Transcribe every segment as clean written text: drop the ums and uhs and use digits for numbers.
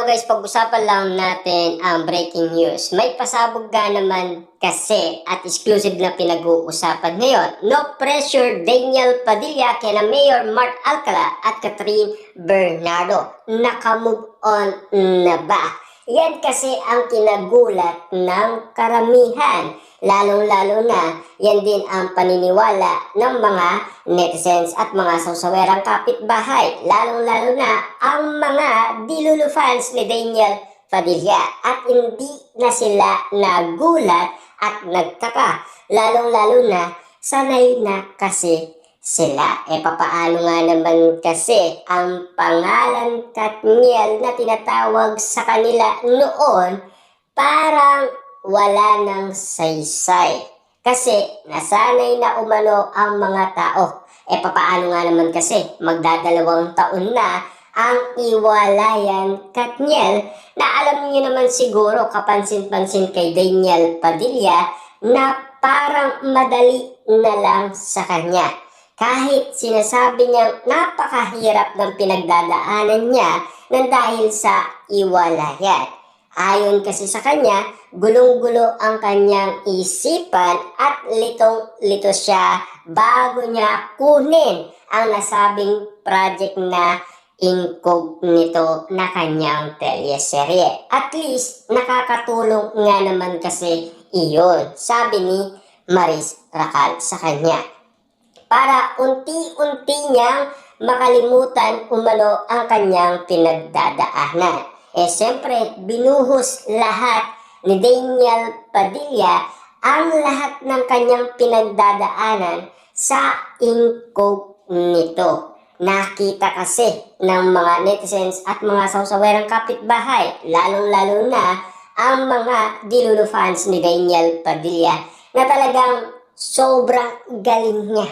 Hello guys, pag-usapan lang natin ang breaking news. May pasabog nga naman kasi at exclusive na pinag-uusapan ngayon. No pressure, Daniel Padilla kina Mayor Mark Alcala at Catherine Bernardo. Naka-move on na ba? Yan kasi ang kinagulat ng karamihan. Lalong-lalo na, yan din ang paniniwala ng mga netizens at mga sausawerang kapitbahay. Lalong-lalo na ang mga Dilulu fans ni Daniel Padilla. At hindi na sila nagulat at nagtaka. Lalong-lalo na, sanay na kasi sila. Papaano nga naman kasi ang pangalan Katniel na tinatawag sa kanila noon parang wala ng saysay. Kasi nasanay na umano ang mga tao. Papaano nga naman kasi magdadalawang taon na ang iwalayan Katniel na alam niyo naman siguro kapansin-pansin kay Daniel Padilla na parang madali na lang sa kanya. Kahit sinasabi niyang napakahirap ng pinagdadaanan niya nang dahil sa iwalayan. Ayon kasi sa kanya, gulong-gulo ang kanyang isipan at litong-lito siya bago niya kunin ang nasabing project na incognito na kanyang teleserye. At least, nakakatulong nga naman kasi iyon, sabi ni Maris Racal sa kanya. Para unti-unti niyang makalimutan umano ang kanyang pinagdadaanan. Siyempre, binuhos lahat ni Daniel Padilla ang lahat ng kanyang pinagdadaanan sa incognito. Nakita kasi ng mga netizens at mga sausawerang kapitbahay, lalong-lalo na ang mga Dilulu fans ni Daniel Padilla na talagang sobrang galing niya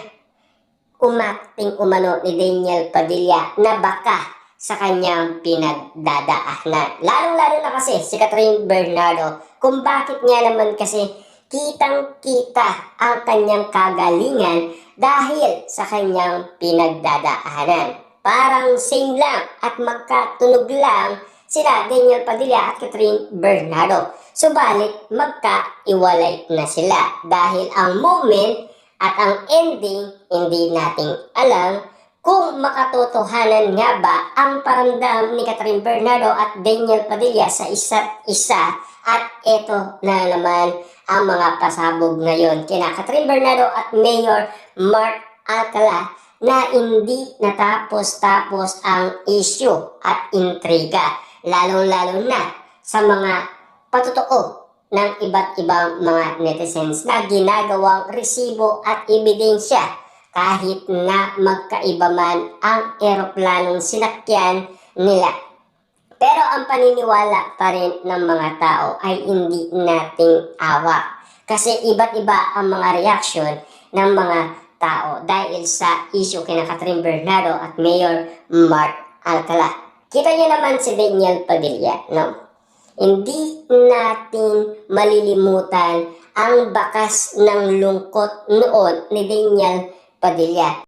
umakting umano ni Daniel Padilla na baka sa kanyang pinagdadaanan. Lalong-lalo na kasi si Catherine Bernardo kung bakit nga naman kasi kitang-kita ang kanyang kagalingan dahil sa kanyang pinagdadaanan. Parang same lang at magkatunog lang sila Daniel Padilla at Catherine Bernardo. Subalit magkaiwalay na sila dahil ang moment at ang ending hindi nating alam kung makatotohanan nga ba ang paramdam ni Catherine Bernardo at Daniel Padilla sa isa't isa. At eto na naman ang mga pasabog ngayon kina Catherine Bernardo at Mayor Mark Alcala na hindi natapos-tapos ang issue at intriga. Lalong-lalo na sa mga patotoo ng iba't ibang mga netizens na ginagawang resibo at ebidensya kahit na magkaiba man ang eroplanong sinakyan nila. Pero ang paniniwala pa rin ng mga tao ay hindi nating awak. Kasi iba't iba ang mga reaksyon ng mga tao dahil sa issue kina Catherine Bernardo at Mayor Mark Alcala. Kita niyo naman si Daniel Padilla, no? Hindi natin malilimutan ang bakas ng lungkot noon ni Daniel Padilla.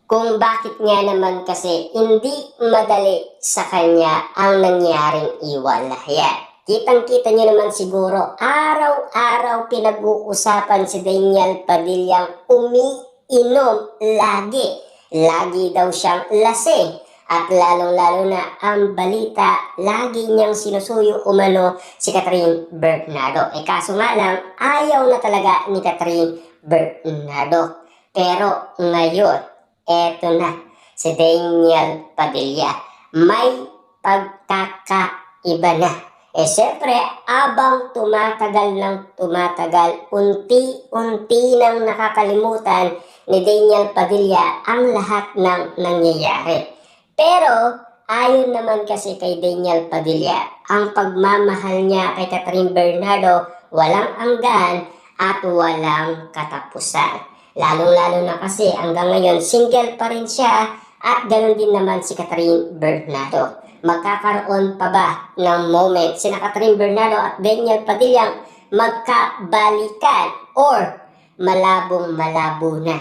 Kung bakit nga naman kasi hindi madali sa kanya ang nangyaring iwalayan. Kitang-kita niyo naman siguro, araw-araw pinag-uusapan si Daniel Padillang umiinom lagi. Lagi daw siyang lasing. At lalong-lalo na ang balita, lagi niyang sinusuyo umano si Catherine Bernardo. Kaso nga lang, ayaw na talaga ni Catherine Bernardo. Pero ngayon, eto na, si Daniel Padilla. May pagkakaiba na. Siyempre, abang tumatagal ng tumatagal, unti-unti nang nakakalimutan ni Daniel Padilla ang lahat ng nangyayari. Pero, ayon naman kasi kay Daniel Padilla, ang pagmamahal niya kay Catherine Bernardo walang hanggan at walang katapusan. Lalong-lalo na kasi hanggang ngayon single pa rin siya at ganoon din naman si Catherine Bernardo. Magkakaroon pa ba ng moment sina Catherine Bernardo at Daniel Padilla magkabalikan or malabong-malabo na?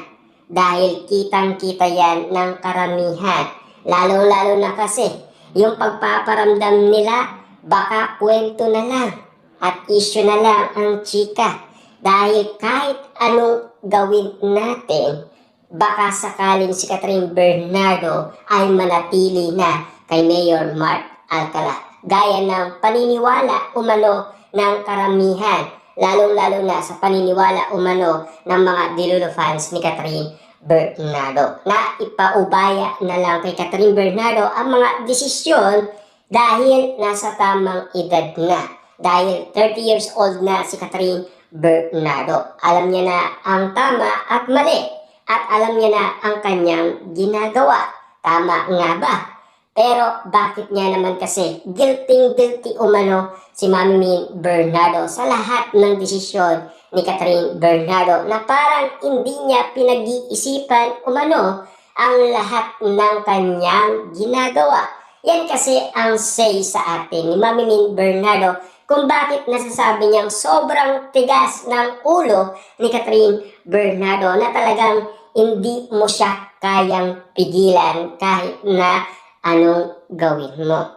Dahil kitang-kita yan ng karamihan. Lalong-lalo na kasi Yung pagpaparamdam nila, baka kwento na lang at issue na lang ang chika. Dahil kahit anong gawin natin, baka sakaling si Catherine Bernardo ay manatili na kay Mayor Mark Alcala. Gaya ng paniniwala umano ng karamihan, lalong-lalo na sa paniniwala umano ng mga Dilulo fans ni Catherine Bernardo, na ipaubaya na lang kay Catherine Bernardo ang mga desisyon dahil nasa tamang edad na. Dahil 30 years old na si Catherine Bernardo. Alam niya na ang tama at mali at alam niya na ang kanyang ginagawa. Tama nga ba? Pero bakit niya naman kasi guilty umano si Mami Min Bernardo sa lahat ng desisyon ni Catherine Bernardo na parang hindi niya pinag-iisipan umano ang lahat ng kanyang ginagawa. Yan kasi ang say sa atin ni Mami Min Bernardo kung bakit nasasabi niyang sobrang tigas ng ulo ni Catherine Bernardo na talagang hindi mo siya kayang pigilan kahit na anong gawin mo.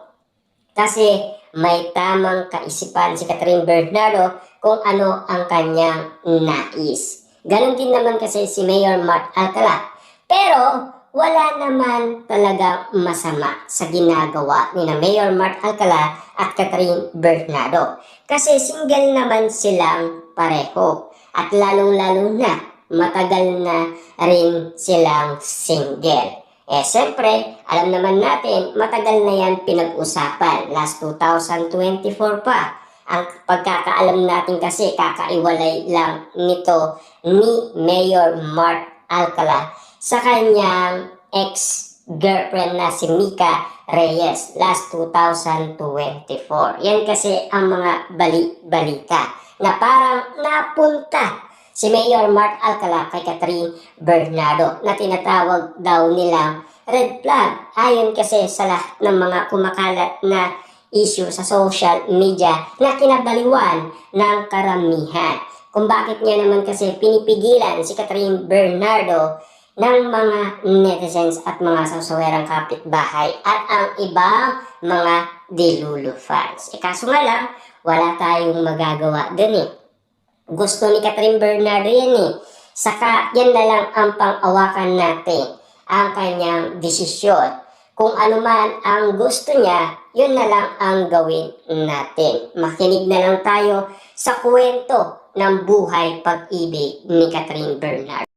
Kasi may tamang kaisipan si Catherine Bernardo kung ano ang kanyang nais. Ganon din naman kasi si Mayor Mark Alcala. Pero wala naman talaga masama sa ginagawa ni na Mayor Mark Alcala at Catherine Bernardo. Kasi single naman silang pareho. At lalong-lalo na matagal na rin silang single. Siyempre, alam naman natin, matagal na yan pinag-usapan. Last 2024 pa. Ang pagkakaalam natin kasi, kakaiwalay lang nito ni Mayor Mark Alcala sa kanyang ex-girlfriend na si Mika Reyes last 2024. Yan kasi ang mga bali-balita na parang napunta si Mayor Mark Alcala kay Catherine Bernardo na tinatawag daw nilang red flag. Ayon kasi sa lahat ng mga kumakalat na issue sa social media na kinabaliwan ng karamihan. Kung bakit niya naman kasi pinipigilan si Catherine Bernardo ng mga netizens at mga sasawerang kapitbahay at ang ibang mga Dilulo fans. Kaso nga lang, wala tayong magagawa dun eh. Gusto ni Catherine Bernardo yan eh. Saka yan na lang ang pang-awakan natin, ang kanyang desisyon. Kung ano man ang gusto niya, yun na lang ang gawin natin. Makinig na lang tayo sa kwento ng buhay pag-ibig ni Catherine Bernardo.